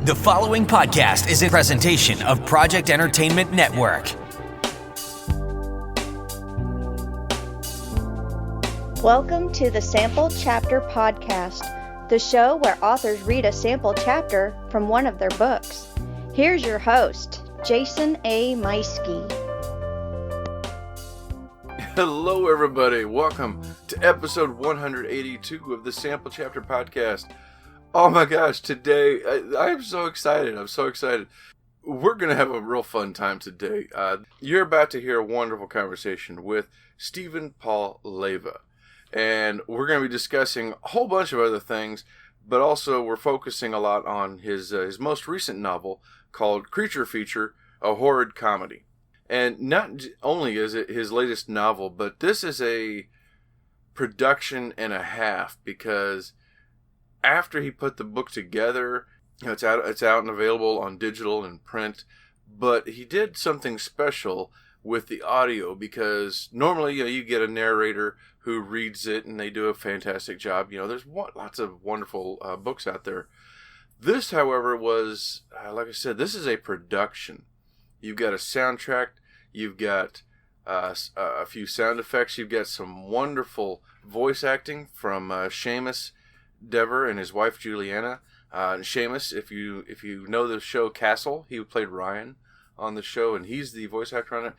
The following podcast is a presentation of Project Entertainment Network. Welcome to the Sample Chapter podcast, the show where authors read a sample chapter from one of their books. Here's your host, Jason A. Meiske. Hello, everybody. Welcome to episode 182 of the Sample Chapter podcast. Oh my gosh, today, I am so excited. I'm so excited. We're going to have a real fun time today. You're about to hear a wonderful conversation with Paul Leiva. And we're going to be discussing a whole bunch of other things, but also we're focusing a lot on his most recent novel called Creature Feature, a Horrid Comedy. And not only is it his latest novel, but this is a production and a half, because after he put the book together, it's out and available on digital and print, but he did something special with the audio, because normally you get a narrator who reads it and they do a fantastic job. There's lots of wonderful books out there. This, however, was, like I said, this is a production. You've got a soundtrack, you've got a few sound effects, you've got some wonderful voice acting from Seamus Dever and his wife Juliana. Seamus, if you know the show Castle, he played Ryan on the show, and he's the voice actor on it.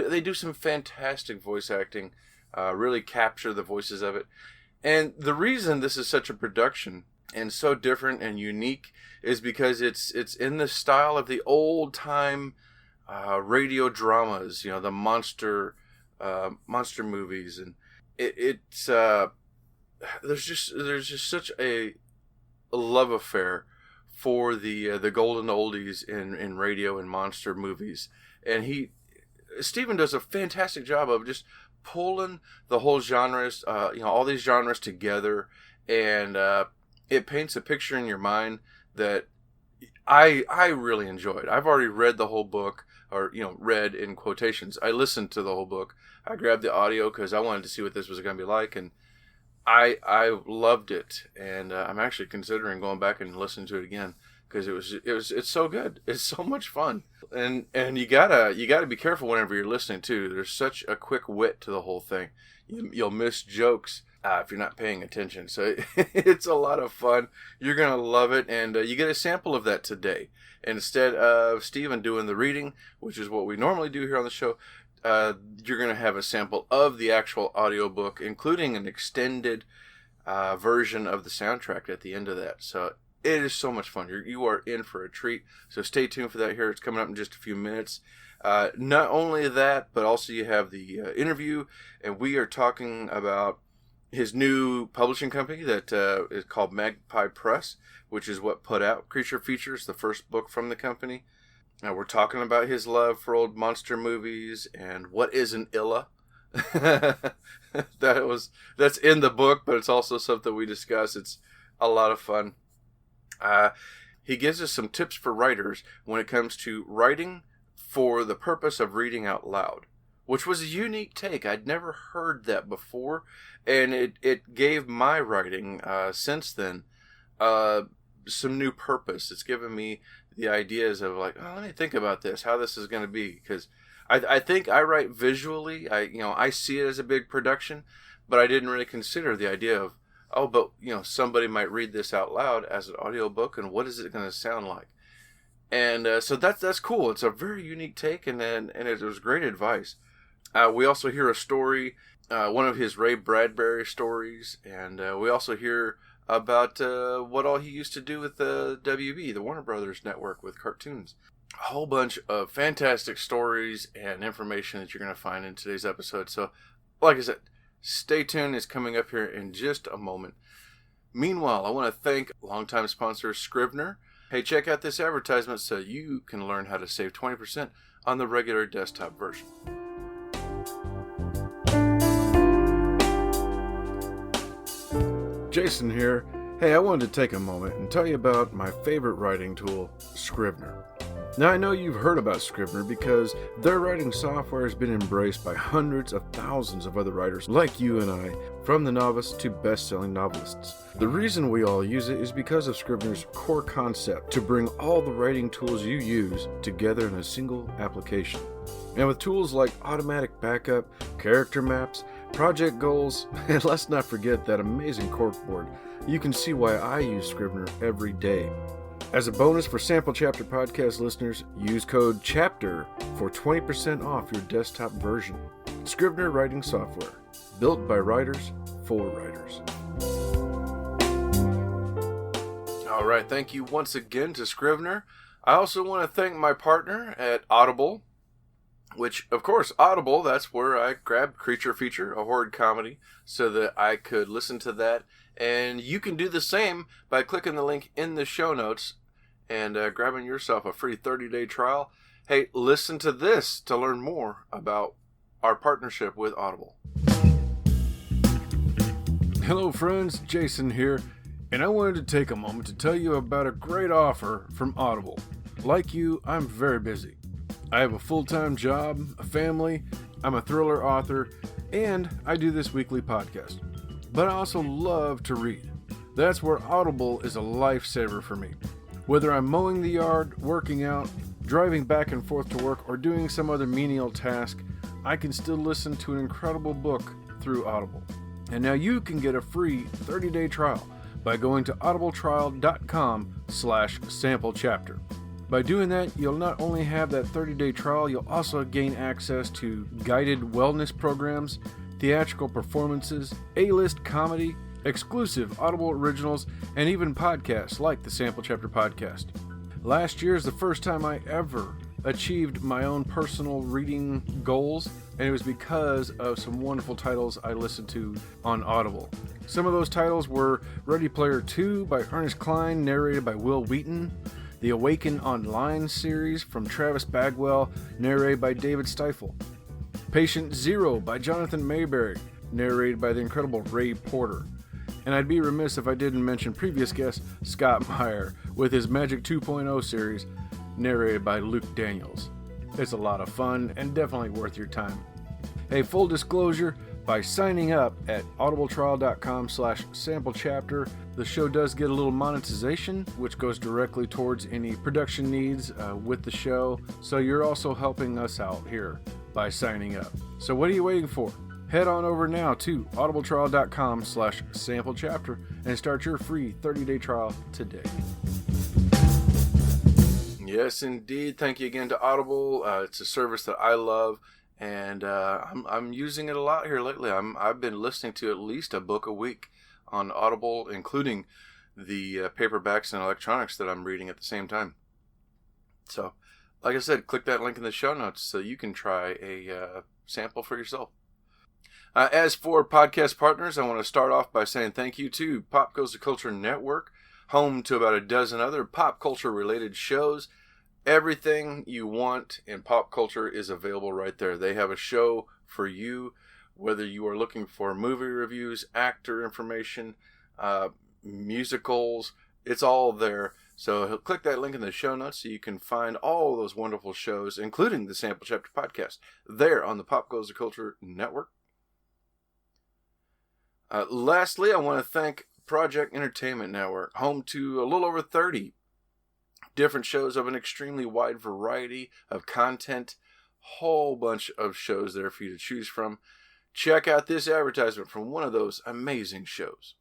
They do some fantastic voice acting, really capture the voices of it. And the reason this is such a production and so different and unique is because it's in the style of the old time radio dramas, the monster movies, and it's there's just such a love affair for the golden oldies in radio and monster movies, and Stephen does a fantastic job of just pulling the whole genres, all these genres together, and it paints a picture in your mind that I really enjoyed. I've already read the whole book, or read in quotations. I listened to the whole book. I grabbed the audio because I wanted to see what this was going to be like, and I loved it. And I'm actually considering going back and listening to it again, because it's so good. It's so much fun, and you gotta be careful whenever you're listening too. There's such a quick wit to the whole thing. You'll miss jokes if you're not paying attention. So it's a lot of fun. You're gonna love it, and you get a sample of that today. Instead of Stephen doing the reading, which is what we normally do here on the show, you're gonna have a sample of the actual audiobook, including an extended version of the soundtrack at the end of that. So it is so much fun. You are in for a treat. So stay tuned for that here. It's coming up in just a few minutes. Not only that, but also you have the interview, and we are talking about his new publishing company that is called Magpie Press, which is what put out Creature Features, the first book from the company. Now we're talking about his love for old monster movies and what is an Illa. That's in the book, but it's also something we discuss. It's a lot of fun. He gives us some tips for writers when it comes to writing for the purpose of reading out loud, which was a unique take. I'd never heard that before, and it gave my writing since then some new purpose. It's given me the ideas of let me think about this, how this is going to be, because I think I write visually. I see it as a big production, but I didn't really consider the idea of, but somebody might read this out loud as an audiobook, and what is it going to sound like? And so that's cool. It's a very unique take, and it was great advice. We also hear a story, one of his Ray Bradbury stories, and we also hear about what all he used to do with the WB, the Warner Brothers Network, with cartoons. A whole bunch of fantastic stories and information that you're going to find in today's episode. So, like I said, stay tuned. It's coming up here in just a moment. Meanwhile, I want to thank longtime sponsor Scrivener. Hey, check out this advertisement so you can learn how to save 20% on the regular desktop version. Jason here. Hey, I wanted to take a moment and tell you about my favorite writing tool, Scrivener. Now, I know you've heard about Scrivener because their writing software has been embraced by hundreds of thousands of other writers like you and I, from the novice to best-selling novelists. The reason we all use it is because of Scrivener's core concept to bring all the writing tools you use together in a single application. And with tools like automatic backup, character maps, project goals, and let's not forget that amazing corkboard, you can see why I use Scrivener every day. As a bonus for Sample Chapter podcast listeners, use code CHAPTER for 20% off your desktop version. Scrivener writing software, built by writers for writers. All right, thank you once again to Scrivener. I also want to thank my partner at Audible, which, of course, Audible, that's where I grabbed Creature Feature, a horrid comedy, so that I could listen to that. And you can do the same by clicking the link in the show notes and grabbing yourself a free 30-day trial. Hey, listen to this to learn more about our partnership with Audible. Hello friends, Jason here, and I wanted to take a moment to tell you about a great offer from Audible. Like you, I'm very busy. I have a full-time job, a family, I'm a thriller author, and I do this weekly podcast. But I also love to read. That's where Audible is a lifesaver for me. Whether I'm mowing the yard, working out, driving back and forth to work, or doing some other menial task, I can still listen to an incredible book through Audible. And now you can get a free 30-day trial by going to audibletrial.com/samplechapter. By doing that, you'll not only have that 30-day trial, you'll also gain access to guided wellness programs, theatrical performances, A-list comedy, exclusive Audible originals, and even podcasts like the Sample Chapter podcast. Last year is the first time I ever achieved my own personal reading goals, and it was because of some wonderful titles I listened to on Audible. Some of those titles were Ready Player 2 by Ernest Cline, narrated by Will Wheaton, the Awaken Online series from Travis Bagwell, narrated by David Stiefel, Patient Zero by Jonathan Mayberry, narrated by the incredible Ray Porter. And I'd be remiss if I didn't mention previous guest Scott Meyer with his Magic 2.0 series, narrated by Luke Daniels. It's a lot of fun and definitely worth your time. Hey, full disclosure, by signing up at audibletrial.com/samplechapter, the show does get a little monetization, which goes directly towards any production needs with the show. So you're also helping us out here by signing up. So what are you waiting for? Head on over now to audibletrial.com/samplechapter and start your free 30-day trial today. Yes, indeed. Thank you again to Audible. It's a service that I love, and I'm using it a lot here lately. I've been listening to at least a book a week on Audible, including the paperbacks and electronics that I'm reading at the same time. So, like I said, click that link in the show notes so you can try a sample for yourself. As for podcast partners, I want to start off by saying thank you to Pop Goes the Culture Network, home to about a dozen other pop culture related shows. Everything you want in pop culture is available right there. They have a show for you, whether you are looking for movie reviews, actor information, musicals, it's all there. So click that link in the show notes so you can find all those wonderful shows, including the Sample Chapter podcast, there on the Pop Goes the Culture Network. Lastly, I want to thank Project Entertainment Network, home to a little over 30 different shows of an extremely wide variety of content. Whole bunch of shows there for you to choose from. Check out this advertisement from one of those amazing shows.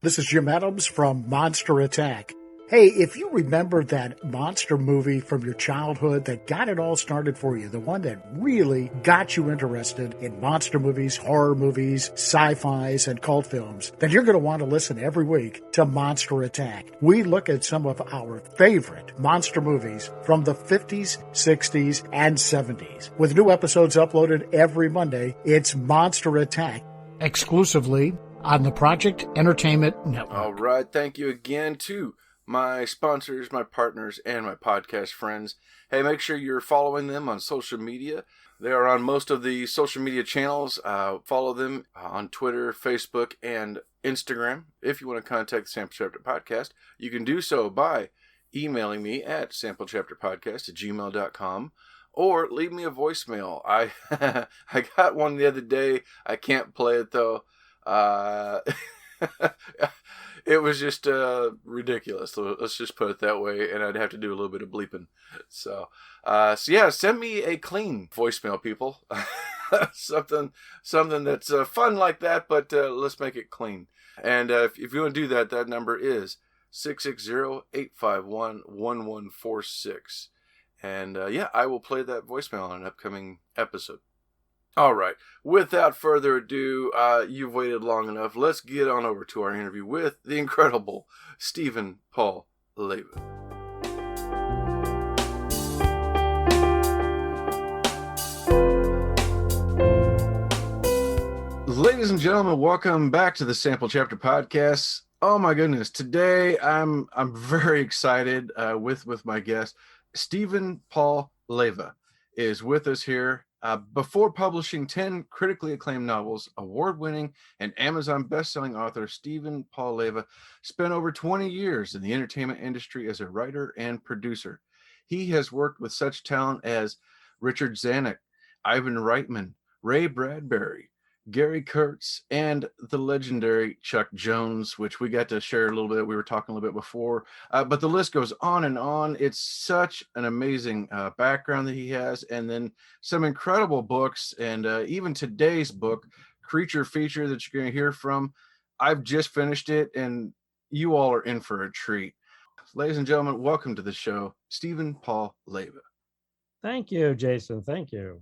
This is Jim Adams from Monster Attack. Hey, if you remember that monster movie from your childhood that got it all started for you, the one that really got you interested in monster movies, horror movies, sci-fis, and cult films, then you're going to want to listen every week to Monster Attack. We look at some of our favorite monster movies from the 50s, 60s, and 70s. With new episodes uploaded every Monday, it's Monster Attack, exclusively on the Project Entertainment Network. All right, thank you again to my sponsors, my partners, and my podcast friends. Hey, make sure you're following them on social media. They are on most of the social media channels. Follow them on Twitter, Facebook, and Instagram. If you want to contact the Sample Chapter Podcast, you can do so by emailing me at sampleChapterPodcast@gmail.com or leave me a voicemail. I got one the other day. I can't play it though. It was just ridiculous. Let's just put it that way, and I'd have to do a little bit of bleeping. So yeah, send me a clean voicemail, people. something that's fun like that, but let's make it clean. And if you want to do that, that number is 660-851-1146. And yeah, I will play that voicemail on an upcoming episode. All right, without further ado, you've waited long enough. Let's get on over to our interview with the incredible Stephen Paul Leiva. Ladies and gentlemen, welcome back to the Sample Chapter Podcast. Oh my goodness, today I'm very excited with my guest. Stephen Paul Leiva is with us here. Before publishing 10 critically acclaimed novels, award-winning and Amazon best-selling author Stephen Paul Leiva spent over 20 years in the entertainment industry as a writer and producer. He has worked with such talent as Richard Zanuck, Ivan Reitman, Ray Bradbury, Gary Kurtz, and the legendary Chuck Jones, which we got to share a little bit. We were talking a little bit before, but the list goes on and on. It's such an amazing background that he has, and then some incredible books, and even today's book, Creature Feature, that you're going to hear from. I've just finished it, and you all are in for a treat. Ladies and gentlemen, welcome to the show, Stephen Paul Leiva. Thank you, Jason. Thank you.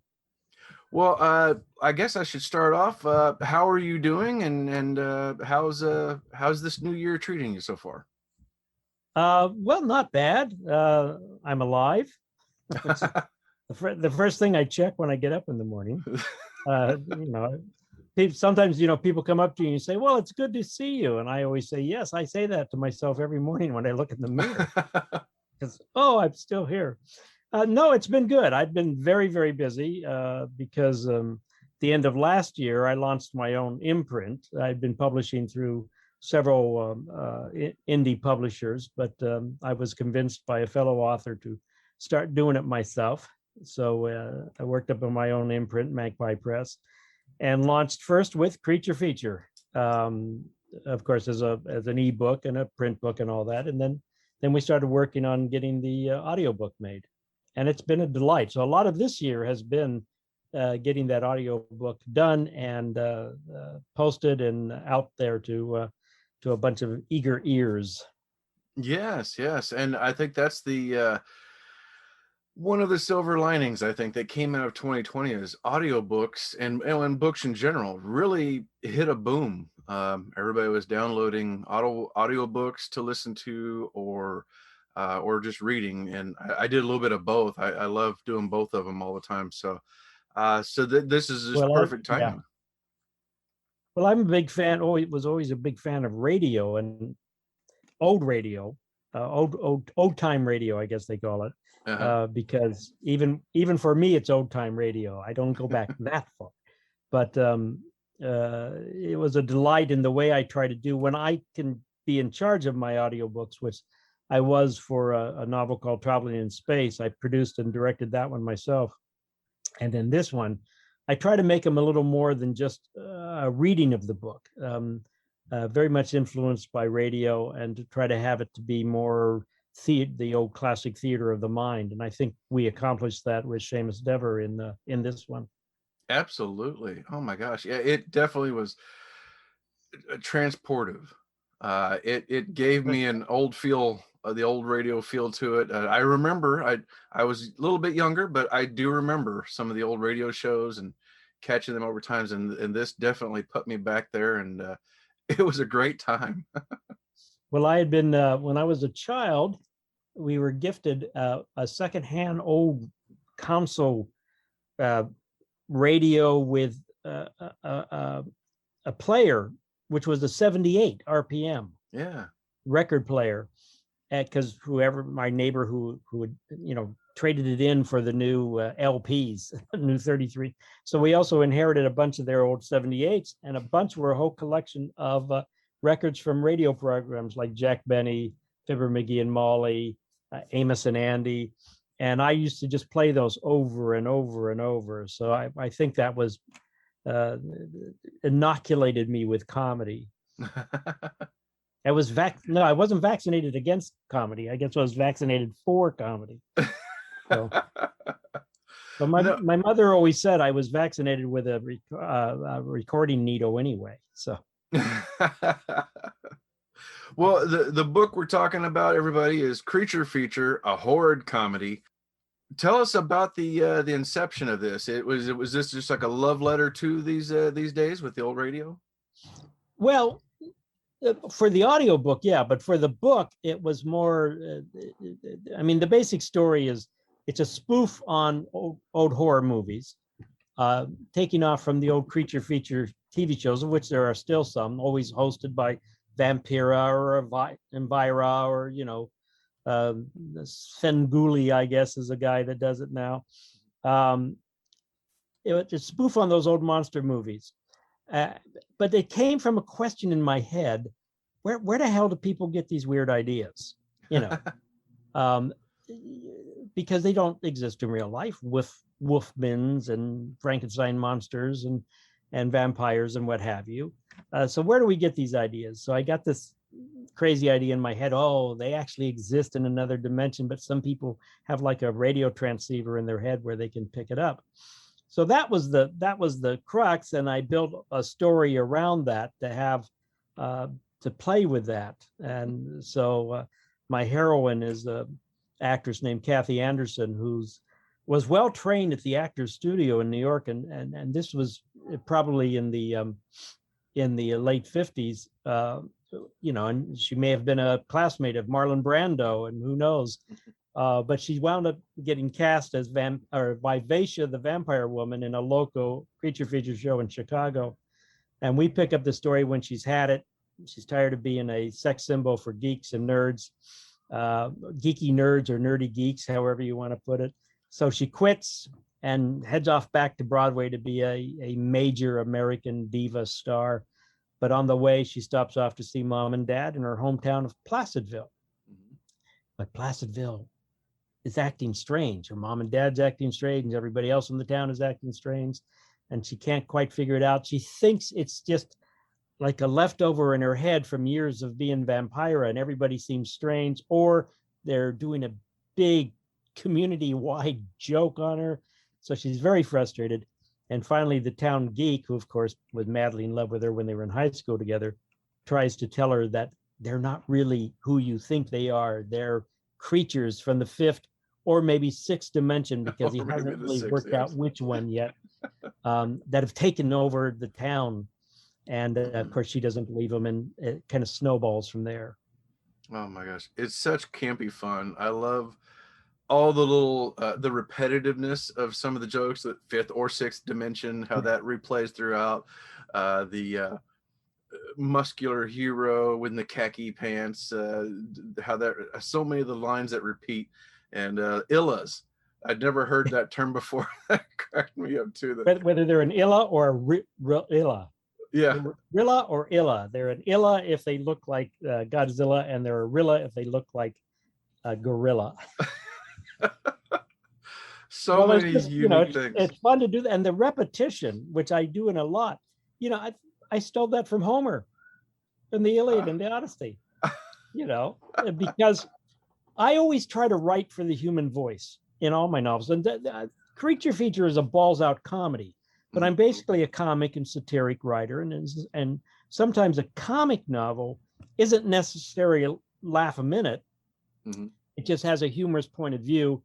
Well, I guess I should start off. How are you doing, and how's this new year treating you so far? Well, not bad. I'm alive. The first thing I check when I get up in the morning. Sometimes people come up to you and you say, "Well, it's good to see you," and I always say, "Yes." I say that to myself every morning when I look in the mirror, because I'm still here. No, it's been good. I've been very, very busy because the end of last year, I launched my own imprint. I've been publishing through several indie publishers, but I was convinced by a fellow author to start doing it myself. So I worked up on my own imprint, Magpie Press, and launched first with Creature Feature, of course, as an ebook and a print book and all that. And then we started working on getting the audiobook made. And it's been a delight. So a lot of this year has been getting that audiobook done and posted and out there to a bunch of eager ears. Yes, and I think that's the one of the silver linings, I think, that came out of 2020 is audiobooks and books in general really hit a boom. Everybody was downloading audiobooks to listen to, or just reading, and I did a little bit of both. I love doing both of them all the time. So this is just perfect timing. Yeah. Well, I'm a big fan. Was always a big fan of radio and old radio, old time radio, I guess they call it, because even for me, it's old time radio. I don't go back that far, but it was a delight in the way I try to do when I can be in charge of my audiobooks, which I was for a novel called Traveling in Space. I produced and directed that one myself. And then this one, I try to make them a little more than just a reading of the book, very much influenced by radio, and to try to have it to be more the old classic theater of the mind. And I think we accomplished that with Seamus Dever in this one. Absolutely. Oh my gosh. Yeah, it definitely was transportive. It gave me an old feel, the old radio feel to it. I remember I was a little bit younger, but I do remember some of the old radio shows and catching them over times, and this definitely put me back there, and it was a great time. Well, I had been when I was a child, we were gifted a secondhand old console radio with a player, which was a 78 RPM yeah record player. because whoever my neighbor who would traded it in for the new LPs, new 33. So we also inherited a bunch of their old 78s, and a bunch were a whole collection of records from radio programs like Jack Benny, Fibber McGee and Molly, Amos and Andy. And I used to just play those over and over and over. So I think that was inoculated me with comedy. I wasn't vaccinated against comedy. I guess I was vaccinated for comedy. So my mother always said I was vaccinated with a recording needle anyway. So. Well, the book we're talking about, everybody, is Creature Feature, a Horrid Comedy. Tell us about the inception of this. Was this just like a love letter to these days with the old radio? Well, for the audiobook, yeah, but for the book, it was more. The basic story is it's a spoof on old horror movies, taking off from the old creature feature TV shows, of which there are still some, always hosted by Vampira or Elvira or Svengoolie, I guess, is a guy that does it now. It's a spoof on those old monster movies. But it came from a question in my head: where the hell do people get these weird ideas? Because they don't exist in real life. Wolfmans and Frankenstein monsters and vampires and what have you. So where do we get these ideas? So I got this crazy idea in my head. Oh, they actually exist in another dimension, but some people have like a radio transceiver in their head where they can pick it up. So that was the crux, and I built a story around that to have to play with that. And so my heroine is an actress named Kathy Anderson, was well trained at the Actors Studio in New York, and this was probably in the late 50s. And she may have been a classmate of Marlon Brando, and who knows. But she wound up getting cast as Vivacia, the vampire woman, in a local creature feature show in Chicago. And we pick up the story when she's had it. She's tired of being a sex symbol for geeks and nerds, geeky nerds or nerdy geeks, however you want to put it. So she quits and heads off back to Broadway to be a major American diva star. But on the way, she stops off to see mom and dad in her hometown of Placidville. But Placidville is acting strange. Her mom and dad's acting strange. Everybody else in the town is acting strange. And she can't quite figure it out. She thinks it's just like a leftover in her head from years of being Vampira, and everybody seems strange, or they're doing a big community-wide joke on her. So she's very frustrated. And finally, the town geek, who of course was madly in love with her when they were in high school together, tries to tell her that they're not really who you think they are. They're creatures from the fifth or maybe sixth dimension, because he hasn't really worked out which one yet, that have taken over the town. And of course, she doesn't believe him, and it kind of snowballs from there. Oh my gosh, it's such campy fun. I love all the little the repetitiveness of some of the jokes, that fifth or sixth dimension, how that replays throughout. The muscular hero in the khaki pants, how that so many of the lines that repeat, and illas. I'd never heard that term before. That cracked me up too. Whether they're an illa or a illa. Yeah. Rilla or illa. They're an illa if they look like Godzilla, and they're a rilla if they look like a gorilla. So many unique things. It's fun to do that, and the repetition, which I do in a lot. I stole that from Homer in the Iliad and the Odyssey. Because I always try to write for the human voice in all my novels, and Creature Feature is a balls out comedy, but I'm basically a comic and satiric writer, and sometimes a comic novel isn't necessarily a laugh a minute. Mm-hmm. It just has a humorous point of view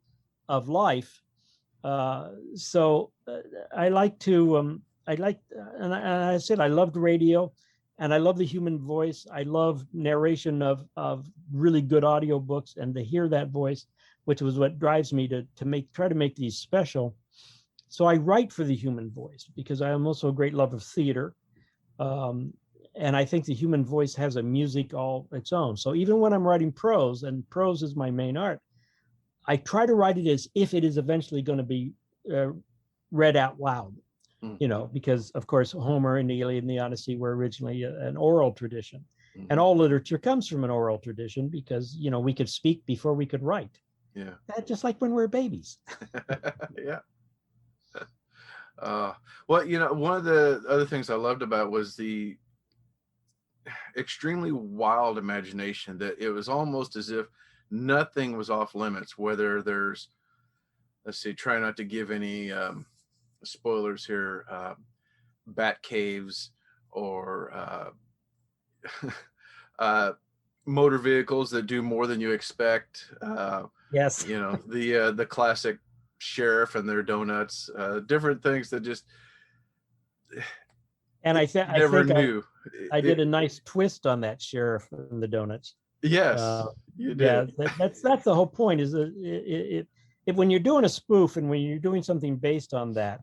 of life. So I like to, and I said, I loved radio, and I love the human voice. I love narration of really good audiobooks, and to hear that voice, which was what drives me to try to make these special. So I write for the human voice because I am also a great love of theater. And I think the human voice has a music all its own. So even when I'm writing prose, and prose is my main art, I try to write it as if it is eventually going to be read out loud, because of course Homer and the Iliad and the Odyssey were originally an oral tradition, and all literature comes from an oral tradition because we could speak before we could write. Yeah, just like when we're babies. Yeah. Well, one of the other things I loved about was the extremely wild imagination, that it was almost as if nothing was off limits, whether there's, let's see, try not to give any spoilers here, bat caves or motor vehicles that do more than you expect. Yes. The classic sheriff and their donuts, different things that just and I never knew. I did a nice twist on that sheriff and the donuts. Yes, you did. Yeah, that's the whole point. Is that when you're doing a spoof and when you're doing something based on that,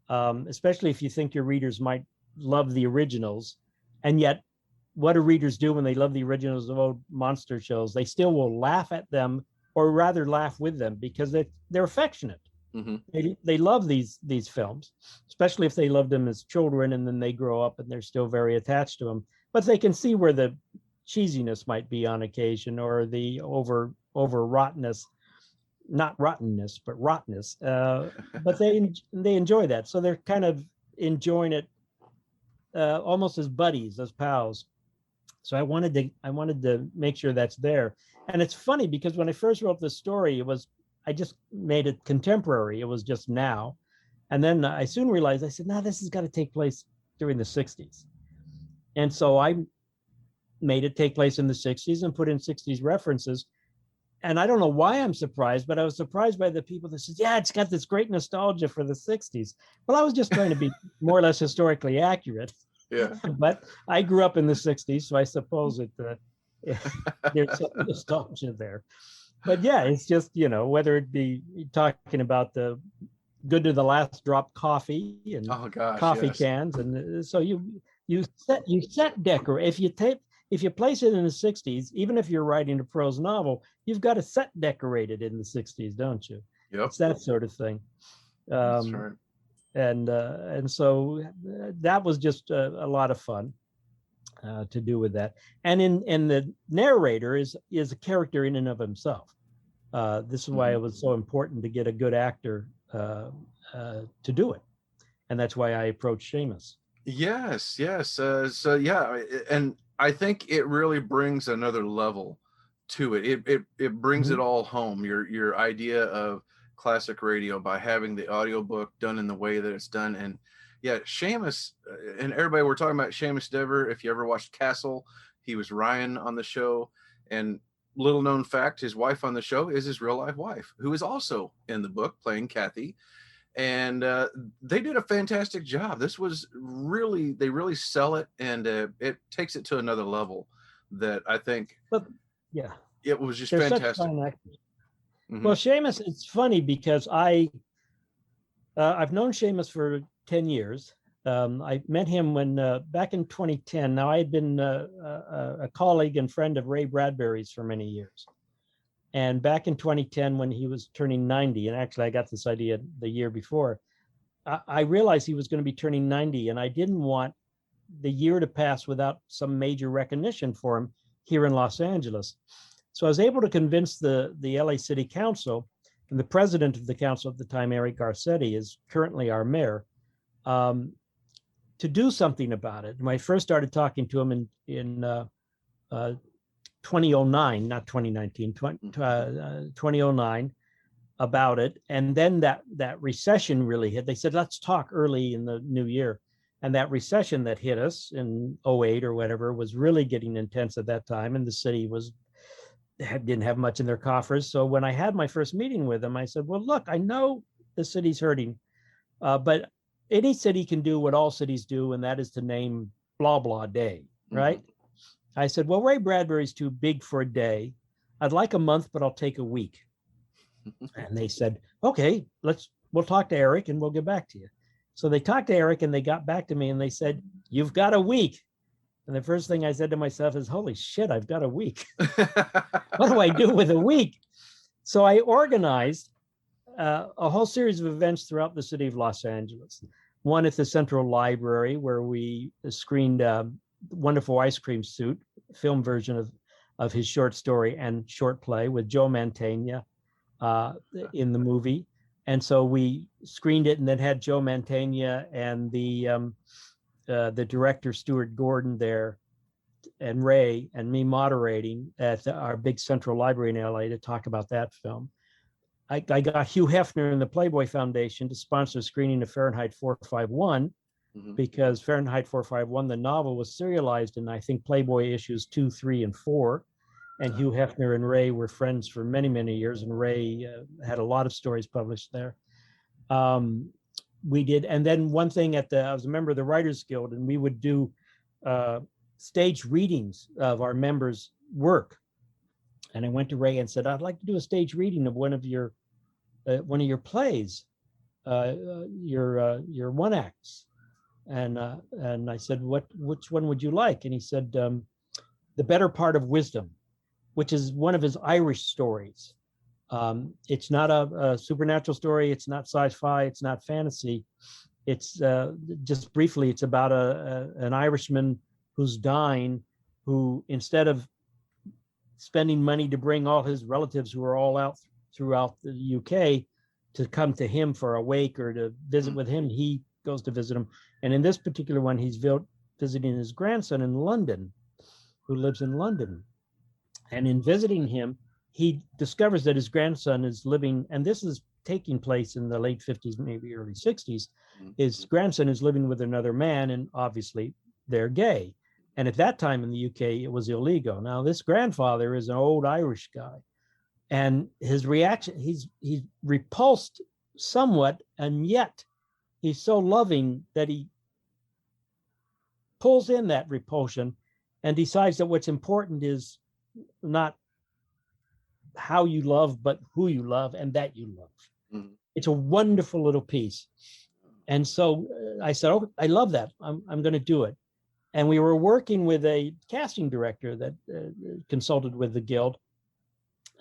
especially if you think your readers might love the originals, and yet what do readers do when they love the originals of old monster shows? They still will laugh at them, or rather laugh with them, because they're affectionate. They love these films, especially if they loved them as children, and then they grow up and they're still very attached to them. But they can see where the cheesiness might be on occasion, or the over rottenness, not rottenness, but rottenness. But they enjoy that, so they're kind of enjoying it almost as buddies, as pals. So I wanted to make sure that's there. And it's funny because when I first wrote this story, I just made it contemporary. It was just now. And then I soon realized, I said, no, this has got to take place during the 60s. And so I made it take place in the 60s and put in 60s references. And I don't know why I'm surprised, but I was surprised by the people that said, yeah, it's got this great nostalgia for the 60s. Well, I was just trying to be more or less historically accurate. Yeah. But I grew up in the 60s, so I suppose there's some nostalgia there. But yeah, it's just, whether it be talking about the good to the last drop coffee and coffee cans. And so you set decorate. If you place it in the 60s, even if you're writing a prose novel, you've got to set decorated in the 60s, don't you? Yep. It's that sort of thing. That's right. And so that was just a lot of fun to do with that. And the narrator is a character in and of himself. This is why it was so important to get a good actor to do it, and that's why I approached Seamus. Yes. So yeah, and I think it really brings another level to it. It brings it all home. Your idea of classic radio by having the audiobook done in the way that it's done. And yeah, Seamus, and everybody, we're talking about Seamus Dever. If you ever watched Castle, he was Ryan on the show. And little known fact, his wife on the show is his real life wife, who is also in the book playing Kathy. And they did a fantastic job. This was they really sell it, and it takes it to another level that I think, it was just fantastic. Well, Seamus, it's funny because I've known Seamus for 10 years. I met him when back in 2010. Now, I had been a colleague and friend of Ray Bradbury's for many years. And back in 2010, when he was turning 90, and actually I got this idea the year before, I realized he was going to be turning 90, and I didn't want the year to pass without some major recognition for him here in Los Angeles. So I was able to convince the LA City Council, and the president of the council at the time, Eric Garcetti, is currently our mayor, to do something about it. When I first started talking to him in 2009, not 2019, 2009 about it. And then that recession really hit. They said, let's talk early in the new year. And that recession that hit us in 08 or whatever was really getting intense at that time. And the city didn't have much in their coffers. So when I had my first meeting with him, I said, well, look, I know the city's hurting, but any city can do what all cities do, and that is to name blah, blah day, right? I said, well, Ray Bradbury's too big for a day. I'd like a month, but I'll take a week. And they said, okay, we'll talk to Eric and we'll get back to you. So they talked to Eric and they got back to me and they said, you've got a week. And the first thing I said to myself is, holy shit, I've got a week. What do I do with a week? So I organized a whole series of events throughout the city of Los Angeles. One at the Central Library, where we screened Wonderful Ice Cream Suit, film version of his short story and short play with Joe Mantegna in the movie. And so we screened it and then had Joe Mantegna and the director, Stuart Gordon, there, and Ray and me moderating at our big Central Library in LA to talk about that film. I got Hugh Hefner and the Playboy Foundation to sponsor a screening of Fahrenheit 451, because Fahrenheit 451, the novel, was serialized in, I think, Playboy issues 2, 3, and 4. And Hugh Hefner and Ray were friends for many, many years, and Ray had a lot of stories published there. We did, and then one thing I was a member of the Writers Guild, and we would do stage readings of our members' work. And I went to Ray and said, I'd like to do a stage reading of one of your plays, your one acts. And I said, which one would you like? And he said, The Better Part of Wisdom, which is one of his Irish stories. It's not a supernatural story. It's not sci-fi. It's not fantasy. It's just briefly, it's about an Irishman who's dying, who, instead of spending money to bring all his relatives who are all out throughout the UK to come to him for a wake or to visit with him, he goes to visit him. And in this particular one, he's visiting his grandson in London, who lives in London. And in visiting him, he discovers that his grandson is living, and this is taking place in the late 50s, maybe early 60s. His grandson is living with another man, and obviously they're gay. And at that time in the UK, it was illegal. Now, this grandfather is an old Irish guy, and his reaction, he's repulsed somewhat, and yet he's so loving that he pulls in that repulsion and decides that what's important is not how you love, but who you love and that you love. It's a wonderful little piece. And so I said, oh, I love that. I'm going to do it. And we were working with a casting director that consulted with the Guild.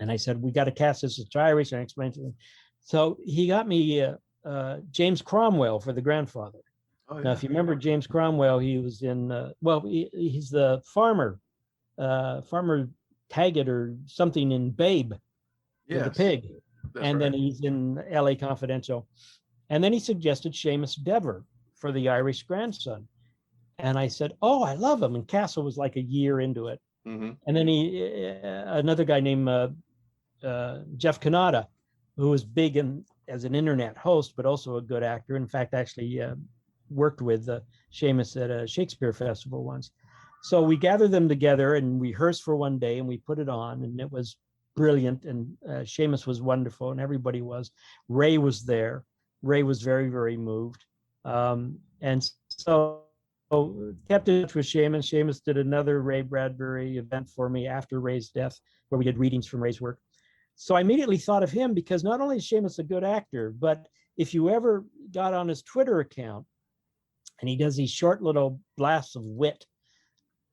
And I said, we got to cast this. It's Irish. And I explained to him. So he got me James Cromwell for the grandfather. Oh, yeah. Now, if you remember James Cromwell, he was in, he's the farmer Taggart or something in Babe, with the pig. That's and right. Then he's in LA Confidential. And then he suggested Seamus Dever for the Irish grandson. And I said, oh, I love him. And Castle was like a year into it. And then another guy named Jeff Canada, who was big as an internet host, but also a good actor. In fact, actually worked with Seamus at a Shakespeare festival once. So we gathered them together and rehearsed for one day, and we put it on, and it was brilliant. And Seamus was wonderful, and everybody was. Ray was there. Ray was very, very moved. And so kept in touch with Seamus. Seamus did another Ray Bradbury event for me after Ray's death, where we did readings from Ray's work. So I immediately thought of him, because not only is Seamus a good actor, but if you ever got on his Twitter account, and he does these short little blasts of wit.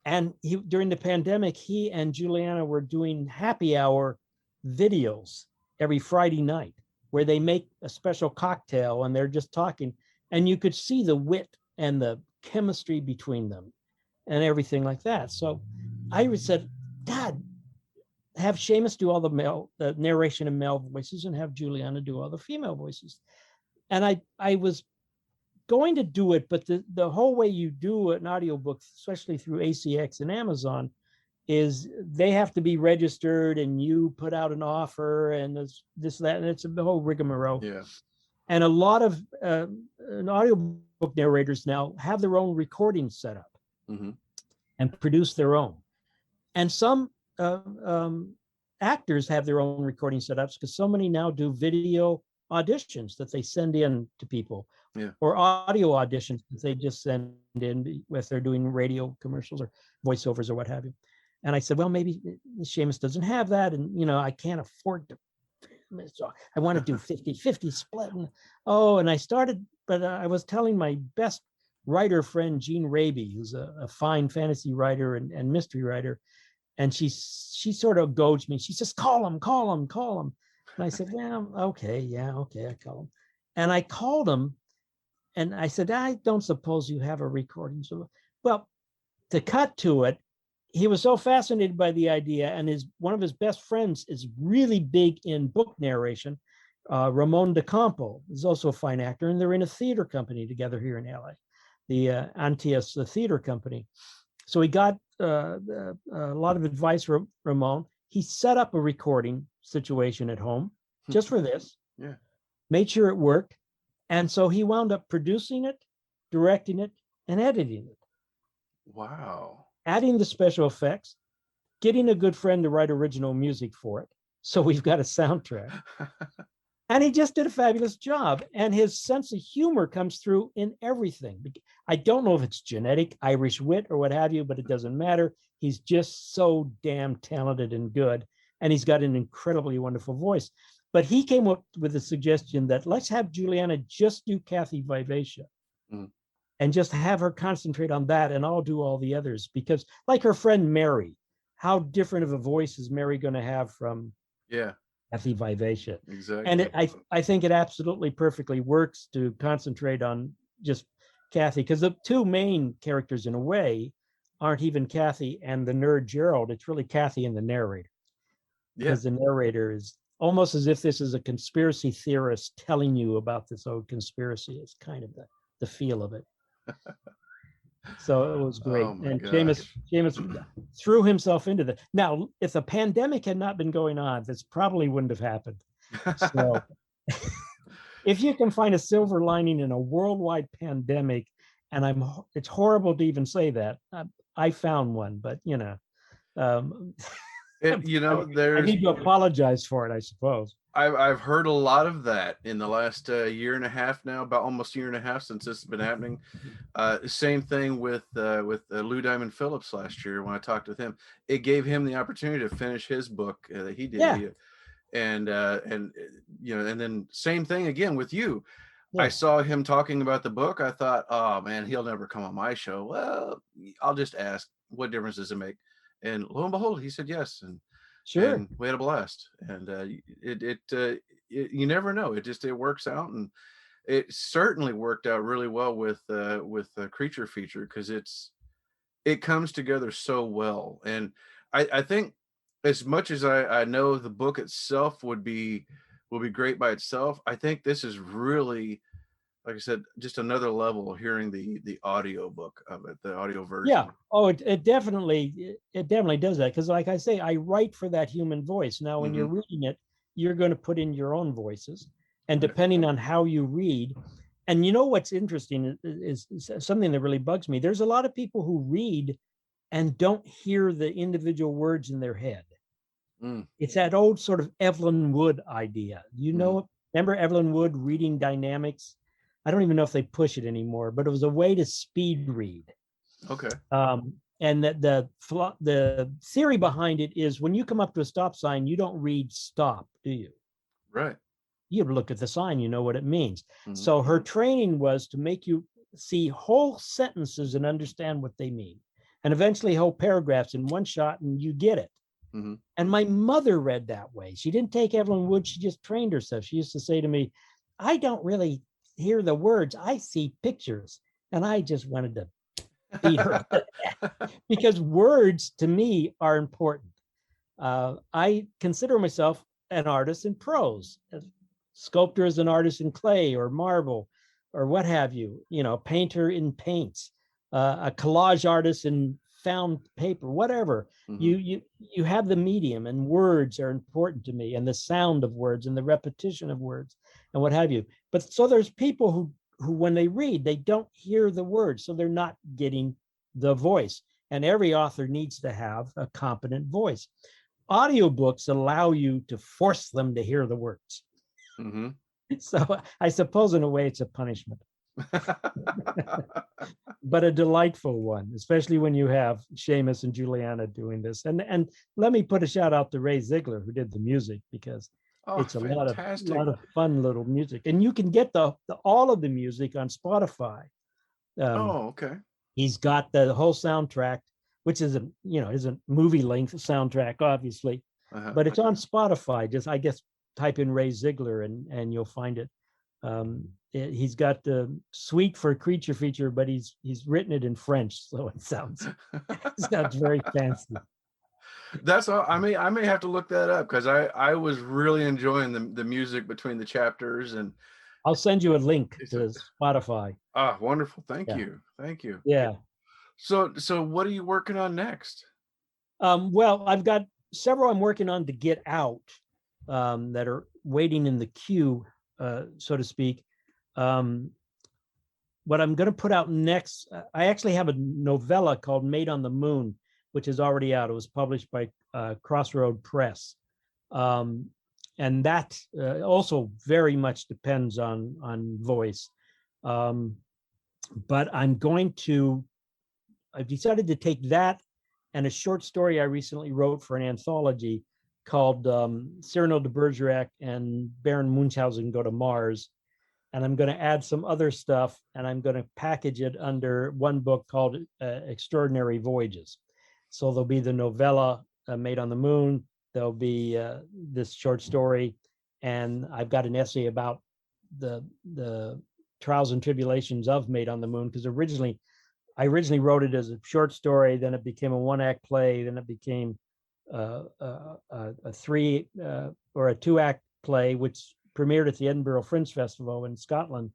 And during the pandemic, he and Juliana were doing happy hour videos every Friday night, where they make a special cocktail and they're just talking. And you could see the wit and the chemistry between them and everything like that. So I said, God, have Seamus do all the narration in male voices and have Juliana do all the female voices. And I was going to do it, but the whole way you do an audiobook, especially through ACX and Amazon, is they have to be registered and you put out an offer and this, that, and it's the whole rigmarole. Yeah. And a lot of audiobook narrators now have their own recording set up and produce their own. And some actors have their own recording setups, because so many now do video auditions that they send in to people, or audio auditions that they just send in if they're doing radio commercials or voiceovers or what have you. And I said, well, maybe Seamus doesn't have that, and I can't afford to. So I want to do 50-50 split. And I started, but I was telling my best writer friend, Jean Raby, who's a fine fantasy writer and mystery writer. And she sort of goads me. She says, call him. And I said, well, okay, I call him. And I called him and I said, I don't suppose you have a recording. So, well, to cut to it, he was so fascinated by the idea, and one of his best friends is really big in book narration. Ramon de Campo is also a fine actor, and they're in a theater company together here in LA, the Antias Theater Company. So he got a lot of advice from Ramon. He set up a recording situation at home just for this. Yeah. Made sure it worked. And so he wound up producing it, directing it, and editing it. Wow. Adding the special effects, getting a good friend to write original music for it. So we've got a soundtrack. And he just did a fabulous job. And his sense of humor comes through in everything. I don't know if it's genetic, Irish wit, or what have you, but it doesn't matter. He's just so damn talented and good. And he's got an incredibly wonderful voice. But he came up with the suggestion that let's have Juliana just do Kathy Vivacia. And just have her concentrate on that, and I'll do all the others. Because like her friend Mary, how different of a voice is Mary going to have from Kathy Vivacia? Exactly. And I think it absolutely perfectly works to concentrate on just Kathy, because the two main characters in a way aren't even Kathy and the nerd Gerald. It's really Kathy and the narrator. Because the narrator is almost as if this is a conspiracy theorist telling you about this old conspiracy. It's kind of the feel of it. So it was great. Oh and gosh. Seamus threw himself into that. Now, if the pandemic had not been going on, this probably wouldn't have happened. So if you can find a silver lining in a worldwide pandemic, and it's horrible to even say that, I found one, but I need to apologize for it, I suppose. I've heard a lot of that in the last year and a half now, about almost a year and a half since this has been happening. Same thing with Lou Diamond Phillips last year when I talked with him. It gave him the opportunity to finish his book that he did. Yeah. And then same thing again with you. Yeah. I saw him talking about the book. I thought, oh man, he'll never come on my show. Well, I'll just ask, what difference does it make? And lo and behold, he said yes. And sure, and we had a blast. And you never know. It works out, and it certainly worked out really well with the Creature feature, because it comes together so well. And I think, as much as I know the book itself will be great by itself, I think this is really, like I said, just another level of hearing the audio book of it, the audio version. Yeah. Oh, it definitely does that. Because like I say, I write for that human voice. Now, when you're reading it, you're going to put in your own voices. And depending on how you read, and you know what's interesting is something that really bugs me. There's a lot of people who read and don't hear the individual words in their head. It's that old sort of Evelyn Wood idea. Remember Evelyn Wood reading dynamics? I don't even know if they push it anymore, but it was a way to speed read. Okay. And that the theory behind it is, when you come up to a stop sign, you don't read stop, do you? Right. You look at the sign, you know what it means. So her training was to make you see whole sentences and understand what they mean, and eventually whole paragraphs in one shot, and you get it. And my mother read that way. She didn't take Evelyn Wood. She just trained herself. She used to say to me, I don't really hear the words. I see pictures. And I just wanted to beat her. Because words to me are important. I consider myself an artist in prose. A sculptor is an artist in clay or marble or what have you, painter in paints, a collage artist in found paper, whatever. You have the medium, and words are important to me, and the sound of words and the repetition of words and what have you. But so there's people who when they read, they don't hear the words, so they're not getting the voice. And every author needs to have a competent voice. Audiobooks allow you to force them to hear the words. So I suppose in a way it's a punishment. But a delightful one, especially when you have Seamus and Juliana doing this. And let me put a shout out to Ray Ziegler, who did the music, because it's a lot of fun little music. And you can get the all of the music on Spotify, Okay. He's got the whole soundtrack, which isn't movie length soundtrack, obviously, but it's on Spotify. Just, I guess, type in Ray Ziegler and you'll find it. He's got the suite for creature feature, but he's written it in French, so it sounds very fancy. That's all. I may have to look that up, because I was really enjoying the music between the chapters, and I'll send you a link to Spotify. Ah, wonderful. Thank you. Yeah. So what are you working on next? Well, I've got several I'm working on to get out that are waiting in the queue, so to speak. What I'm going to put out next, I actually have a novella called Made on the Moon, which is already out. It was published by Crossroad Press. And that also very much depends on voice. But I've decided to take that and a short story I recently wrote for an anthology called Cyrano de Bergerac and Baron Munchausen Go to Mars. And I'm going to add some other stuff, and I'm going to package it under one book called Extraordinary Voyages. So there'll be the novella Made on the Moon. There'll be this short story, and I've got an essay about the trials and tribulations of Made on the Moon, because I originally wrote it as a short story, then it became a one-act play, then it became a 3 or a 2-act play, which premiered at the Edinburgh Fringe Festival in Scotland,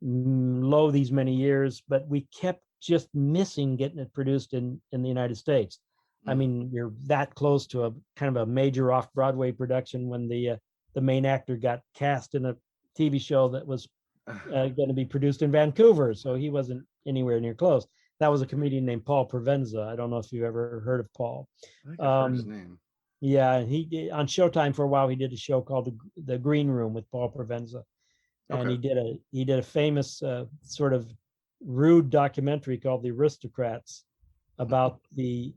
these many years, but we kept just missing getting it produced in the United States. I mean, you're that close to a kind of a major off-Broadway production when the main actor got cast in a TV show that was going to be produced in Vancouver, so he wasn't anywhere near close. That was a comedian named Paul Provenza. I don't know if you've ever heard of Paul. I think I've heard his name. Yeah, he did, on Showtime for a while. He did a show called the Green Room with Paul Provenza, and he did a famous sort of rude documentary called The Aristocrats about the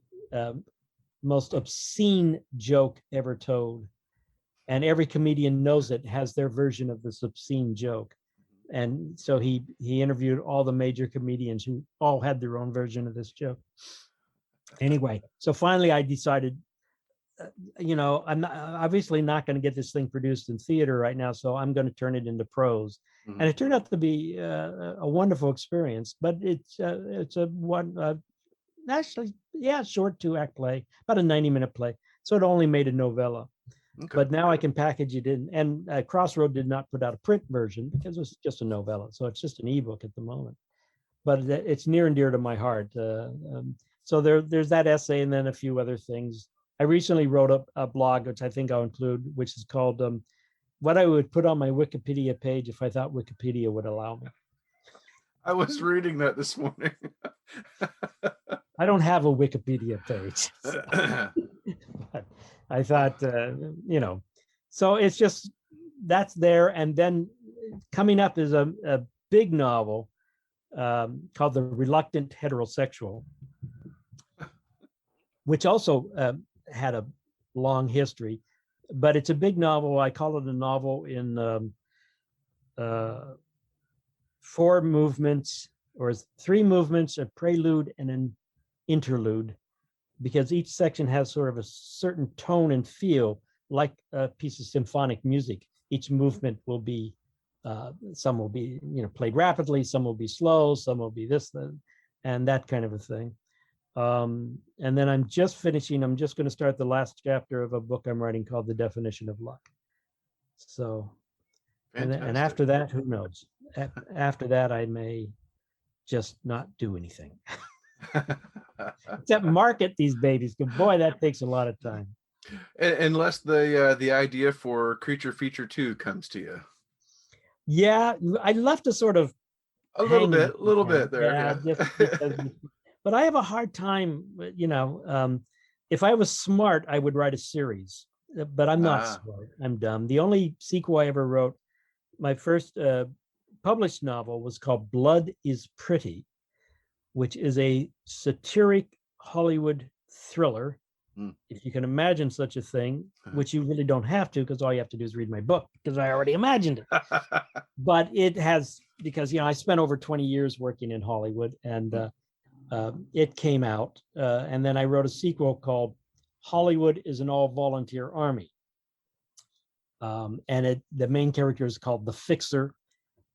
most obscene joke ever told, and every comedian knows it, has their version of this obscene joke. And so he interviewed all the major comedians who all had their own version of this joke. Anyway, so finally I decided, I'm obviously not going to get this thing produced in theater right now, so I'm going to turn it into prose. And it turned out to be a wonderful experience, but it's a short 2-act play, about a 90-minute play. So it only made a novella. Okay. But now I can package it in, and Crossroad did not put out a print version because it was just a novella. So it's just an ebook at the moment, but it's near and dear to my heart. So there's that essay, and then a few other things. I recently wrote a blog, which I think I'll include, which is called What I Would Put on My Wikipedia Page If I Thought Wikipedia Would Allow Me. I was reading that this morning. I don't have a Wikipedia page. So. But I thought, so it's just, that's there. And then coming up is a big novel called The Reluctant Heterosexual, which also had a long history, but it's a big novel. I call it a novel in 4 movements, or 3 movements, a prelude and an interlude, because each section has sort of a certain tone and feel, like a piece of symphonic music. Each movement will be, some will be, played rapidly, some will be slow, some will be this, and that kind of a thing. And then I'm just going to start the last chapter of a book I'm writing called The Definition of Luck. So, and after that, who knows? After that, I may just not do anything. Except market these babies, because boy, that takes a lot of time. Unless the idea for Creature Feature 2 comes to you. Yeah, I left a sort of a little bit there. Yeah. Just because, but I have a hard time, if I was smart, I would write a series, but I'm not smart. I'm dumb. The only sequel I ever wrote, my first published novel, was called Blood is Pretty, which is a satiric Hollywood thriller, if you can imagine such a thing, which you really don't have to, because all you have to do is read my book, because I already imagined it. But it has because I spent over 20 years working in Hollywood, and it came out, and then I wrote a sequel called Hollywood is an All-Volunteer Army, and the main character is called the Fixer,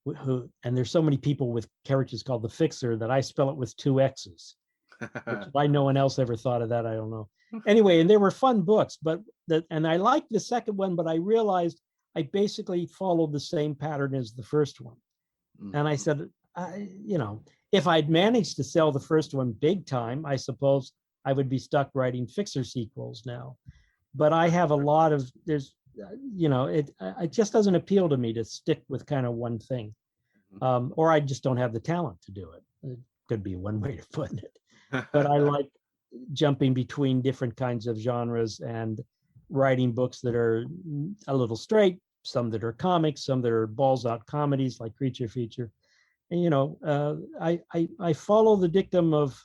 and there's so many people with characters called the Fixer that I spell it with 2 X's. Which, why no one else ever thought of that, I don't know. Anyway, and they were fun books, and I liked the second one, but I realized I basically followed the same pattern as the first one. And I said, if I'd managed to sell the first one big time, I suppose I would be stuck writing Fixer sequels now. But I have a lot of, it just doesn't appeal to me to stick with kind of one thing. Or I just don't have the talent to do it. It could be one way to put it. But I like jumping between different kinds of genres and writing books that are a little straight, some that are comics, some that are balls out comedies like Creature Feature. And, I follow the dictum of,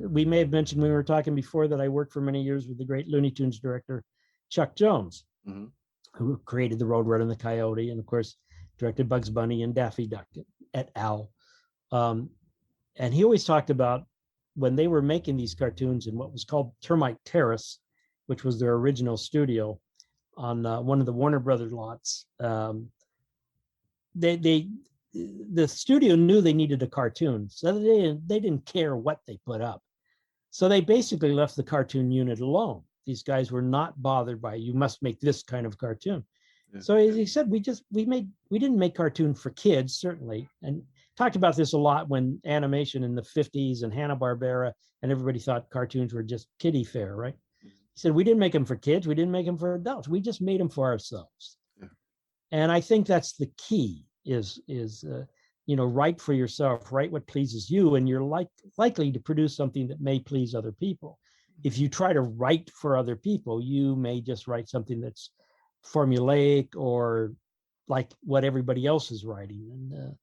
we may have mentioned when we were talking before that I worked for many years with the great Looney Tunes director, Chuck Jones, who created The Roadrunner and the Coyote, and of course, directed Bugs Bunny and Daffy Duck et al. And he always talked about when they were making these cartoons in what was called Termite Terrace, which was their original studio on one of the Warner Brothers lots. The studio knew they needed a cartoon, so they didn't care what they put up. So they basically left the cartoon unit alone. These guys were not bothered by, you must make this kind of cartoon. Yeah. So he said, we didn't make cartoon for kids, certainly, and talked about this a lot when animation in the 50s and Hanna-Barbera, and everybody thought cartoons were just kiddie fare, right? He said, we didn't make them for kids, we didn't make them for adults, we just made them for ourselves. Yeah. And I think that's the key, is write for yourself, write what pleases you, and you're likely to produce something that may please other people. If you try to write for other people, you may just write something that's formulaic or like what everybody else is writing.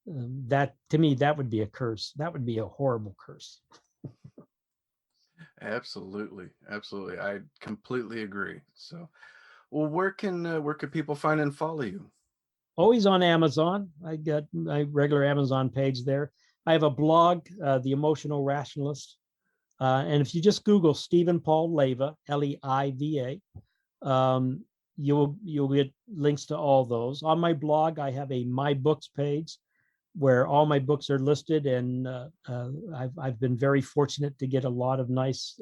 And that, to me, that would be a curse. That would be a horrible curse. Absolutely. I completely agree. So, well, where can people find and follow you? Always on Amazon. I got my regular Amazon page there. I have a blog, The Emotional Rationalist. And if you just Google Stephen Paul Leiva, Leiva, you'll get links to all those. On my blog, I have a My Books page where all my books are listed, and I've been very fortunate to get a lot of nice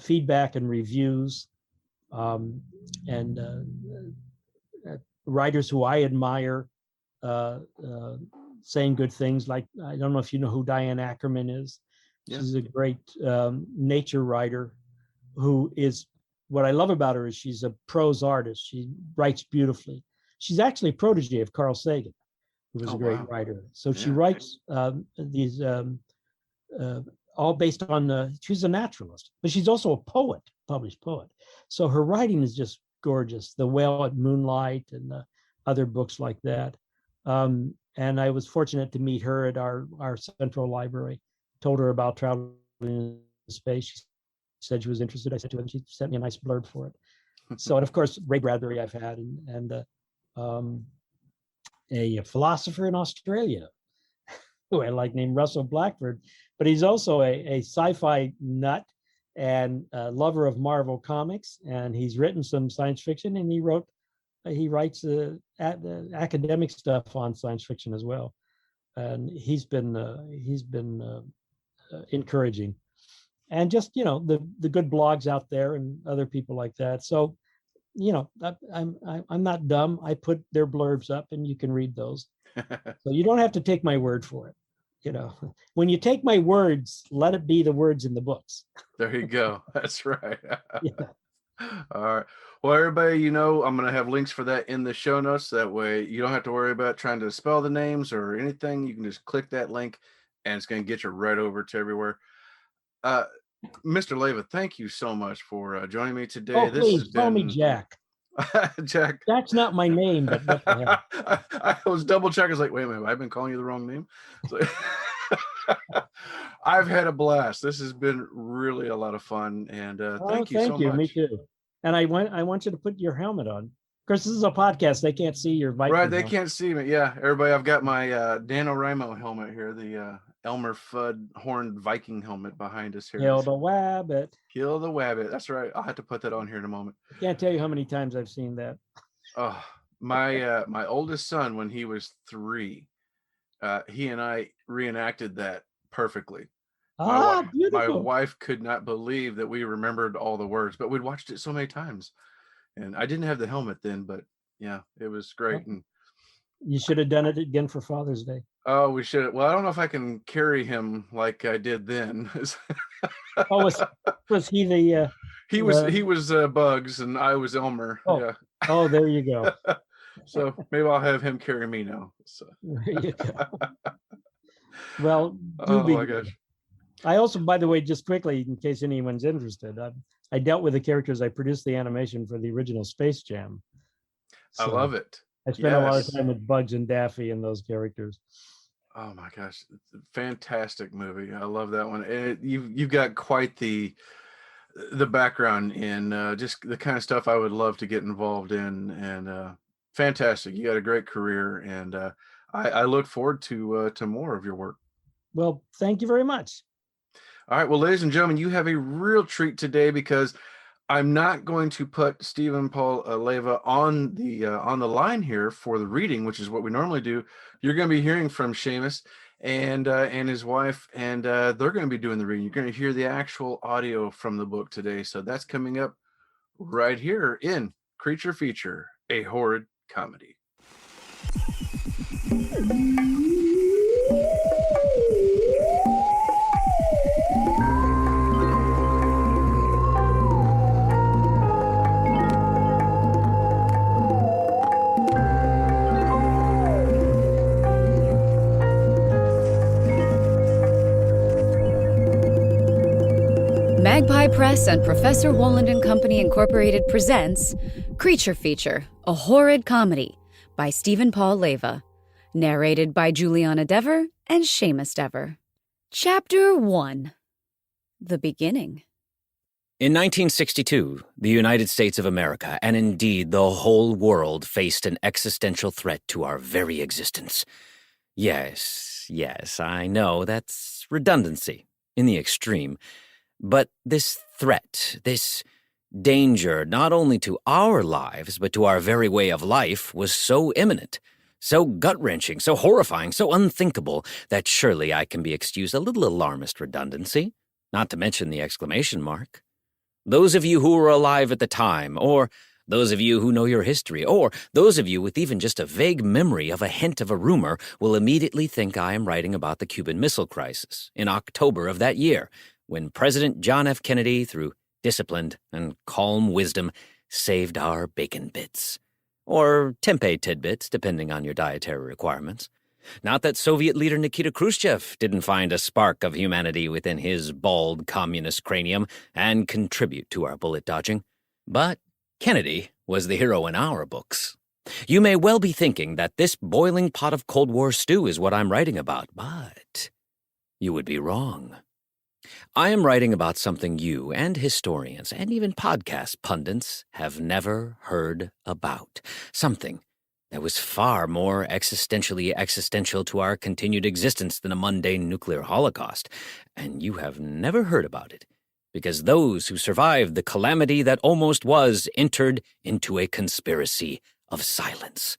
feedback and reviews, and writers who I admire saying good things. Like, I don't know if you know who Diane Ackerman is. Yeah. She's a great nature writer who is, what I love about her is she's a prose artist. She writes beautifully. She's actually a protege of Carl Sagan, who was a great writer. So she writes these all based on, she's a naturalist, but she's also a poet, published poet. So her writing is just gorgeous. The Whale at Moonlight and other books like that. And I was fortunate to meet her at our central library. Told her about traveling in space. She said she was interested. I said to her, and she sent me a nice blurb for it. So, and of course, Ray Bradbury I've had, and a philosopher in Australia who I like named Russell Blackford, but he's also a sci-fi nut and lover of Marvel comics, and he's written some science fiction, and he writes academic stuff on science fiction as well, and he's been encouraging, and just the good blogs out there and other people like that. So I'm not dumb. I put their blurbs up, and you can read those. So you don't have to take my word for it. When you take my words, let it be the words in the books. There you go. That's right. Yeah. All right. Well, everybody, I'm going to have links for that in the show notes. That way you don't have to worry about trying to spell the names or anything. You can just click that link, and it's going to get you right over to everywhere. Mr. Leiva, thank you so much for joining me today. Oh, please call me Jack. Jack. Jack's not my name, but what the hell? I was double checking. I was like, wait a minute, I've been calling you the wrong name. So, I've had a blast. This has been really a lot of fun, and thank you so much. Me too. And I want you to put your helmet on. course, this is a podcast. They can't see your Viking. Right, they can't see me. Yeah, everybody, I've got my NaNoWriMo helmet here, the Elmer Fudd horned Viking helmet behind us here. Kill the wabbit. Kill the wabbit. That's right. I'll have to put that on here in a moment. I can't tell you how many times I've seen that. Oh, my oldest son, when he was 3, he and I reenacted that perfectly. My Beautiful. wife could not believe that we remembered all the words, but we'd watched it so many times. And I didn't have the helmet then, but yeah, it was great. And you should have done it again for Father's Day. oh, we should. Well, I don't know if I can carry him like I did then. Oh, was he the? He was Bugs, and I was Elmer. Oh, yeah. Oh, there you go. So maybe I'll have him carry me now. So. There you go. Well, my gosh. I also, by the way, just quickly, in case anyone's interested, I dealt with the characters. I produced the animation for the original Space Jam. So I love it. I spent a lot of time with Bugs and Daffy and those characters. Oh my gosh, fantastic movie! I love that one. And you've got quite the background in just the kind of stuff I would love to get involved in, and fantastic. You got a great career, and I look forward to more of your work. Well, thank you very much. All right, well, ladies and gentlemen, you have a real treat today because I'm not going to put Paul Leiva on the line here for the reading, which is what we normally do. You're going to be hearing from Seamus and his wife, and they're going to be doing the reading. You're going to hear the actual audio from the book today. So that's coming up right here in Creature Feature, a Horrid Comedy. Magpie Press and Professor Wolland and Company Incorporated presents Creature Feature, a Horrid Comedy by Paul Leiva, narrated by Juliana Dever and Seamus Dever. Chapter 1. The Beginning. In 1962, the United States of America, and indeed the whole world, faced an existential threat to our very existence. Yes, I know that's redundancy in the extreme. But this threat, this danger, not only to our lives, but to our very way of life, was so imminent, so gut-wrenching, so horrifying, so unthinkable, that surely I can be excused a little alarmist redundancy, not to mention the exclamation mark. Those of you who were alive at the time, or those of you who know your history, or those of you with even just a vague memory of a hint of a rumor, will immediately think I am writing about the Cuban Missile Crisis in October of that year, when President John F. Kennedy, through disciplined and calm wisdom, saved our bacon bits. Or tempeh tidbits, depending on your dietary requirements. Not that Soviet leader Nikita Khrushchev didn't find a spark of humanity within his bald communist cranium and contribute to our bullet dodging. But Kennedy was the hero in our books. You may well be thinking that this boiling pot of Cold War stew is what I'm writing about, but you would be wrong. I am writing about something you and historians and even podcast pundits have never heard about. Something that was far more existentially existential to our continued existence than a mundane nuclear holocaust. And you have never heard about it because those who survived the calamity that almost was entered into a conspiracy of silence.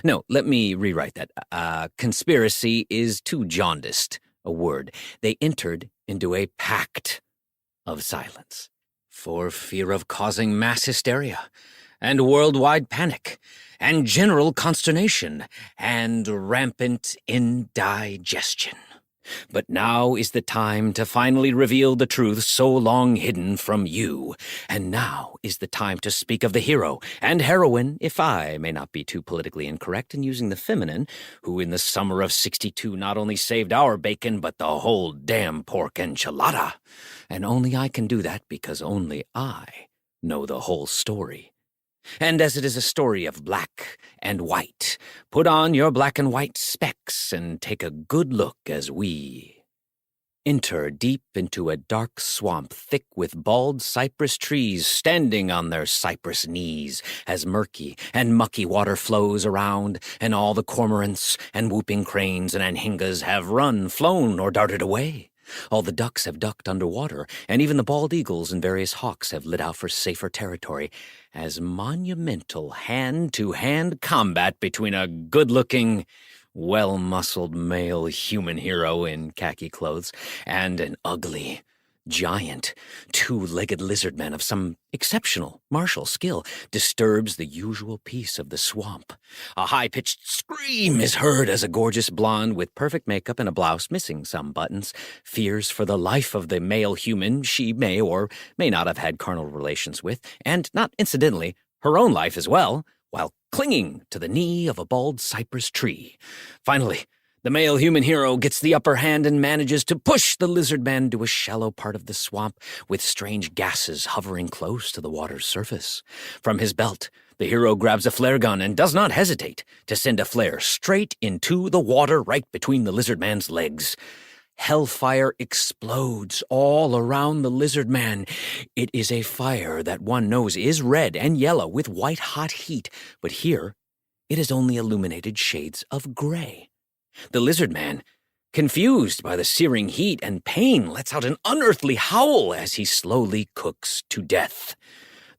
No, let me rewrite that. Conspiracy is too jaundiced a word. They entered into a pact of silence for fear of causing mass hysteria and worldwide panic and general consternation and rampant indigestion. But now is the time to finally reveal the truth so long hidden from you. And now is the time to speak of the hero and heroine, if I may not be too politically incorrect in using the feminine, who in the summer of '62 not only saved our bacon, but the whole damn pork enchilada. And only I can do that because only I know the whole story. And as it is a story of black and white, put on your black and white specs and take a good look as we enter deep into a dark swamp thick with bald cypress trees standing on their cypress knees, as murky and mucky water flows around, and all the cormorants and whooping cranes and anhingas have run, flown, or darted away. All the ducks have ducked underwater, and even the bald eagles and various hawks have lit out for safer territory, as monumental hand-to-hand combat between a good-looking, well-muscled male human hero in khaki clothes and an ugly, giant, two-legged lizard man of some exceptional martial skill disturbs the usual peace of the swamp. A high-pitched scream is heard as a gorgeous blonde with perfect makeup and a blouse missing some buttons fears for the life of the male human she may or may not have had carnal relations with, and, not incidentally, her own life as well, while clinging to the knee of a bald cypress tree. Finally, the male human hero gets the upper hand and manages to push the lizard man to a shallow part of the swamp with strange gases hovering close to the water's surface. From his belt, the hero grabs a flare gun and does not hesitate to send a flare straight into the water right between the lizard man's legs. Hellfire explodes all around the lizard man. It is a fire that one knows is red and yellow with white-hot heat, but here it is only illuminated shades of gray. The lizard man, confused by the searing heat and pain, lets out an unearthly howl as he slowly cooks to death.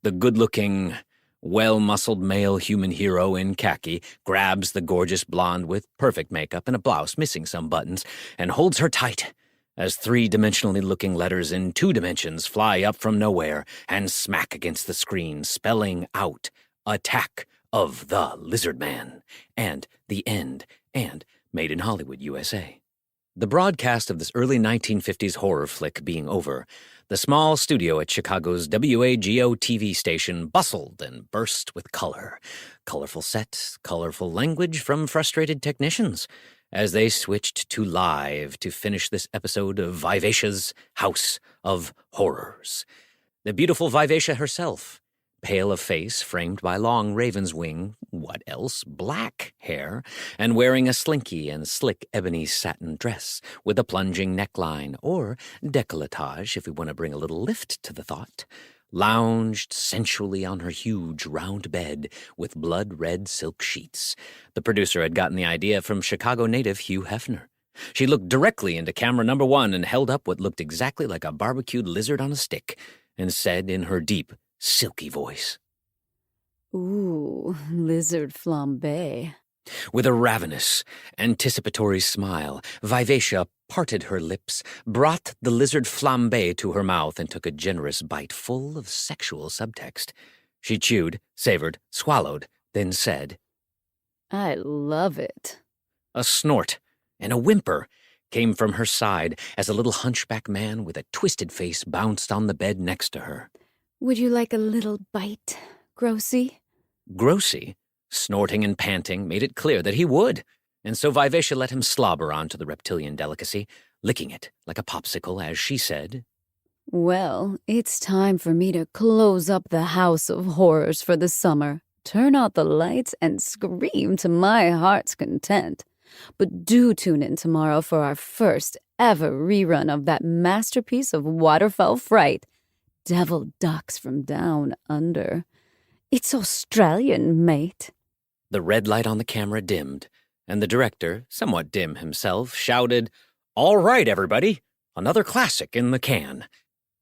The good-looking, well-muscled male human hero in khaki grabs the gorgeous blonde with perfect makeup and a blouse missing some buttons and holds her tight as three-dimensionally looking letters in 2 dimensions fly up from nowhere and smack against the screen, spelling out Attack of the Lizard Man and The End and Made in Hollywood, USA. The broadcast of this early 1950s horror flick being over, the small studio at Chicago's WAGO TV station bustled and burst with color. Colorful sets, colorful language from frustrated technicians, as they switched to live to finish this episode of Vivacia's House of Horrors. The beautiful Vivacia herself, pale of face, framed by long raven's wing, what else, black hair, and wearing a slinky and slick ebony satin dress with a plunging neckline, or décolletage if we want to bring a little lift to the thought, lounged sensually on her huge round bed with blood-red silk sheets. The producer had gotten the idea from Chicago native Hugh Hefner. She looked directly into camera number 1 and held up what looked exactly like a barbecued lizard on a stick, and said in her deep, silky voice, Ooh, lizard flambe. With a ravenous, anticipatory smile, Vivacia parted her lips, brought the lizard flambe to her mouth, and took a generous bite full of sexual subtext. She chewed, savored, swallowed, then said, I love it. A snort and a whimper came from her side as a little hunchback man with a twisted face bounced on the bed next to her. Would you like a little bite, Grossy? Grossy, snorting and panting, made it clear that he would, and so Vivacia let him slobber onto the reptilian delicacy, licking it like a popsicle as she said, Well, it's time for me to close up the House of Horrors for the summer, turn out the lights, and scream to my heart's content. But do tune in tomorrow for our first ever rerun of that masterpiece of waterfowl fright, Devil Ducks from Down Under. It's Australian, mate. The red light on the camera dimmed, and the director, somewhat dim himself, shouted, All right, everybody, another classic in the can.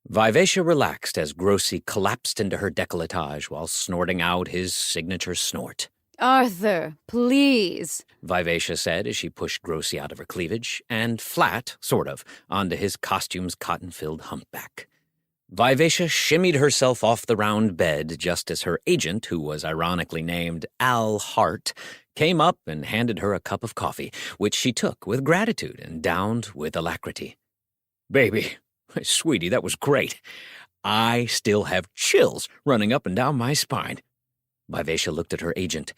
Vivacia relaxed as Grossy collapsed into her décolletage while snorting out his signature snort. Arthur, please, Vivacia said as she pushed Grossy out of her cleavage, and flat, sort of, onto his costume's cotton-filled humpback. Vivacia shimmied herself off the round bed just as her agent, who was ironically named Al Hart, came up and handed her a cup of coffee, which she took with gratitude and downed with alacrity. Baby, sweetie, that was great. I still have chills running up and down my spine. Vivacia looked at her agent,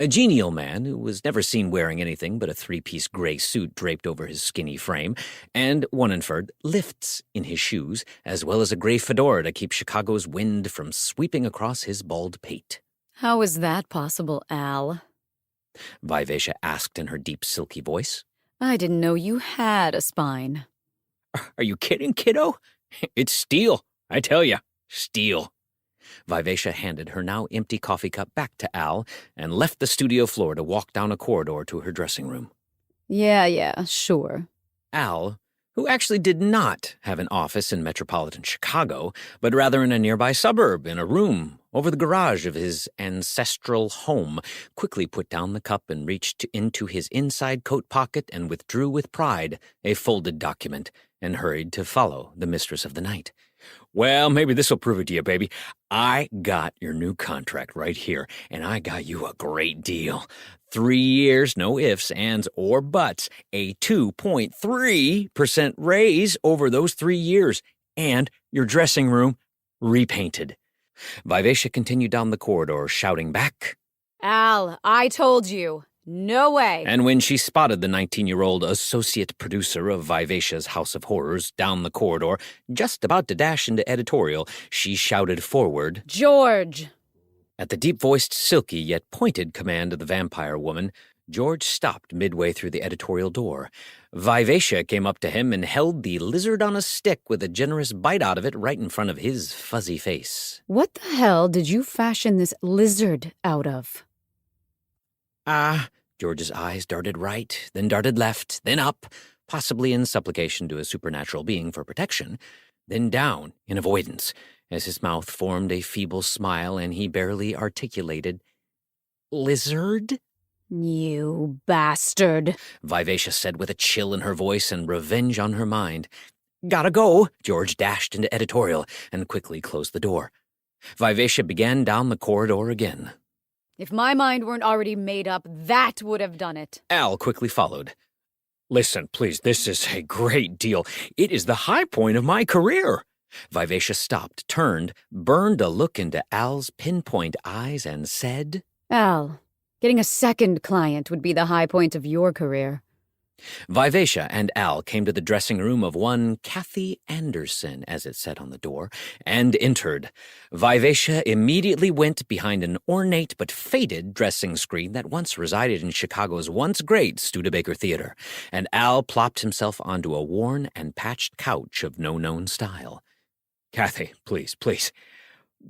a genial man who was never seen wearing anything but a 3-piece gray suit draped over his skinny frame, and, one inferred, lifts in his shoes, as well as a gray fedora to keep Chicago's wind from sweeping across his bald pate. How is that possible, Al? Vivacia asked in her deep, silky voice. I didn't know you had a spine. Are you kidding, kiddo? It's steel, I tell ya, steel. Vivacia handed her now empty coffee cup back to Al and left the studio floor to walk down a corridor to her dressing room. Yeah, sure. Al, who actually did not have an office in metropolitan Chicago, but rather in a nearby suburb in a room over the garage of his ancestral home, quickly put down the cup and reached into his inside coat pocket and withdrew with pride a folded document and hurried to follow the mistress of the night. Well, maybe this'll prove it to you, baby. I got your new contract right here, and I got you a great deal. 3 years, no ifs, ands, or buts, a 2.3% raise over those 3 years, and your dressing room repainted. Vivacia continued down the corridor, shouting back, Al, I told you. No way. And when she spotted the 19-year-old associate producer of Vivacia's House of Horrors down the corridor, just about to dash into editorial, she shouted forward, George! At the deep-voiced, silky, yet pointed command of the vampire woman, George stopped midway through the editorial door. Vivacia came up to him and held the lizard on a stick with a generous bite out of it right in front of his fuzzy face. What the hell did you fashion this lizard out of? George's eyes darted right, then darted left, then up, possibly in supplication to a supernatural being for protection, then down in avoidance, as his mouth formed a feeble smile and he barely articulated, Lizard? You bastard. Vivacia said with a chill in her voice and revenge on her mind. Gotta go, George dashed into editorial and quickly closed the door. Vivacia began down the corridor again. If my mind weren't already made up, that would have done it. Al quickly followed. Listen, please, this is a great deal. It is the high point of my career. Vivacia stopped, turned, burned a look into Al's pinpoint eyes and said, Al, getting a second client would be the high point of your career. Vivacia and Al came to the dressing room of one Kathy Anderson, as it said on the door, and entered. Vivacia immediately went behind an ornate but faded dressing screen that once resided in Chicago's once great Studebaker Theater, and Al plopped himself onto a worn and patched couch of no known style. Kathy, please,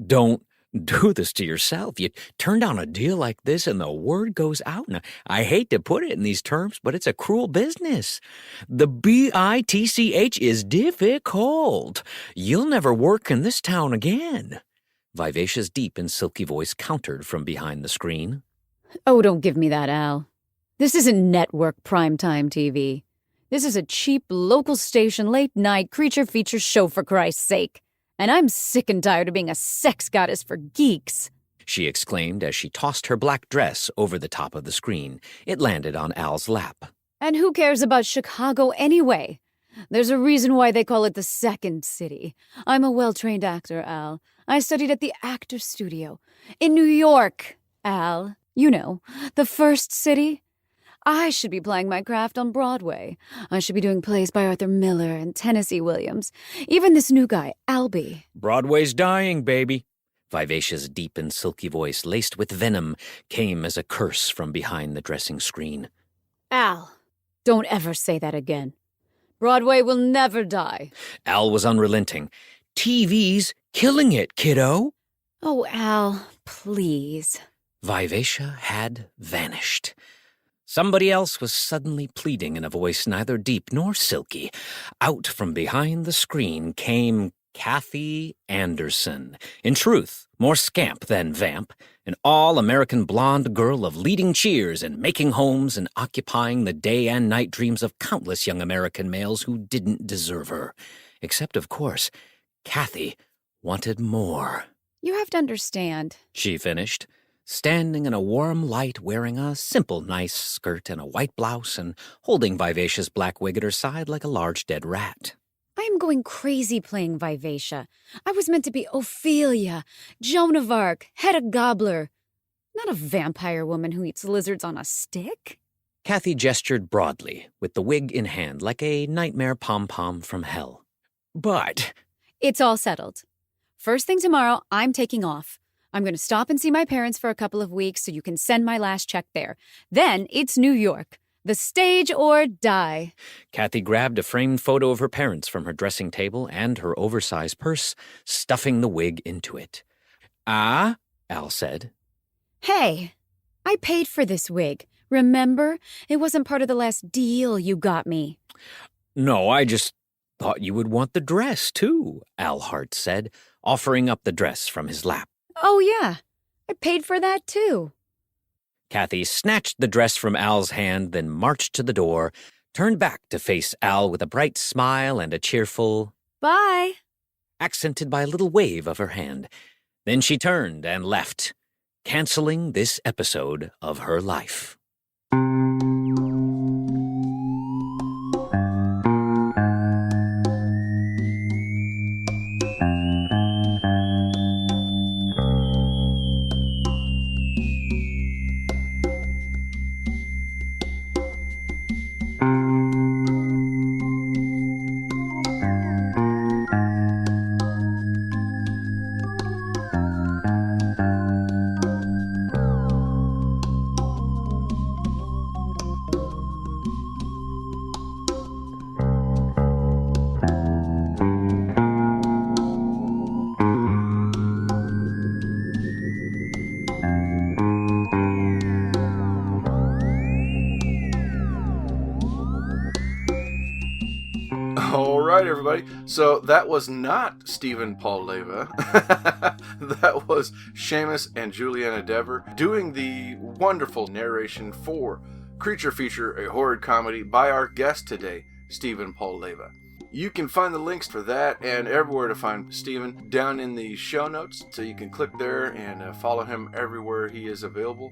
don't do this to yourself. You turn down a deal like this and the word goes out. Now, I hate to put it in these terms, but it's a cruel business. The BITCH is difficult. You'll never work in this town again. Vivacia's deep and silky voice countered from behind the screen. Oh, don't give me that, Al. This isn't network primetime TV. This is a cheap, local station, late-night creature feature show, for Christ's sake. And I'm sick and tired of being a sex goddess for geeks, she exclaimed as she tossed her black dress over the top of the screen. It landed on Al's lap. And who cares about Chicago anyway? There's a reason why they call it the Second City. I'm a well-trained actor, Al. I studied at the Actor Studio. In New York, Al. You know, the First City. I should be playing my craft on Broadway. I should be doing plays by Arthur Miller and Tennessee Williams. Even this new guy, Albee. Broadway's dying, baby. Vivacia's deep and silky voice, laced with venom, came as a curse from behind the dressing screen. Al, don't ever say that again. Broadway will never die. Al was unrelenting. TV's killing it, kiddo. Oh, Al, please. Vivacia had vanished. Somebody else was suddenly pleading in a voice neither deep nor silky. Out from behind the screen came Kathy Anderson. In truth, more scamp than vamp, an all-American blonde girl of leading cheers and making homes and occupying the day and night dreams of countless young American males who didn't deserve her. Except, of course, Kathy wanted more. You have to understand, she finished, standing in a warm light wearing a simple, nice skirt and a white blouse and holding Vivacia's black wig at her side like a large dead rat. I am going crazy playing Vivacia. I was meant to be Ophelia, Joan of Arc, Hedda Gabler, not a vampire woman who eats lizards on a stick. Kathy gestured broadly, with the wig in hand like a nightmare pom-pom from hell. But... It's all settled. First thing tomorrow, I'm taking off. I'm going to stop and see my parents for a couple of weeks so you can send my last check there. Then it's New York. The Stage or Die. Kathy grabbed a framed photo of her parents from her dressing table and her oversized purse, stuffing the wig into it. Ah, Al said. Hey, I paid for this wig. Remember? It wasn't part of the last deal you got me. No, I just thought you would want the dress, too, Al Hart said, offering up the dress from his lap. Oh, yeah. I paid for that, too. Kathy snatched the dress from Al's hand, then marched to the door, turned back to face Al with a bright smile and a cheerful Bye. accented by a little wave of her hand. Then she turned and left, canceling this episode of her life. All right, everybody. So that was not Stephen Paul Leiva. That was Seamus and Juliana Dever doing the wonderful narration for Creature Feature, a horrid comedy by our guest today, Stephen Paul Leiva. You can find the links for that and everywhere to find Stephen down in the show notes, so you can click there and follow him everywhere he is available.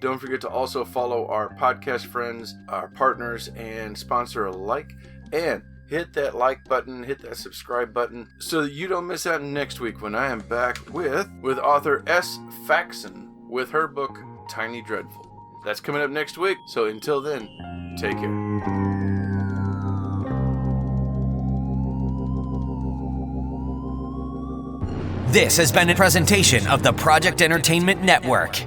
Don't forget to also follow our podcast friends, our partners, and sponsor alike. And hit that like button, hit that subscribe button, so that you don't miss out next week when I am back with author S. Faxon with her book, Tiny Dreadful. That's coming up next week, so until then, take care. This has been a presentation of the Project Entertainment Network.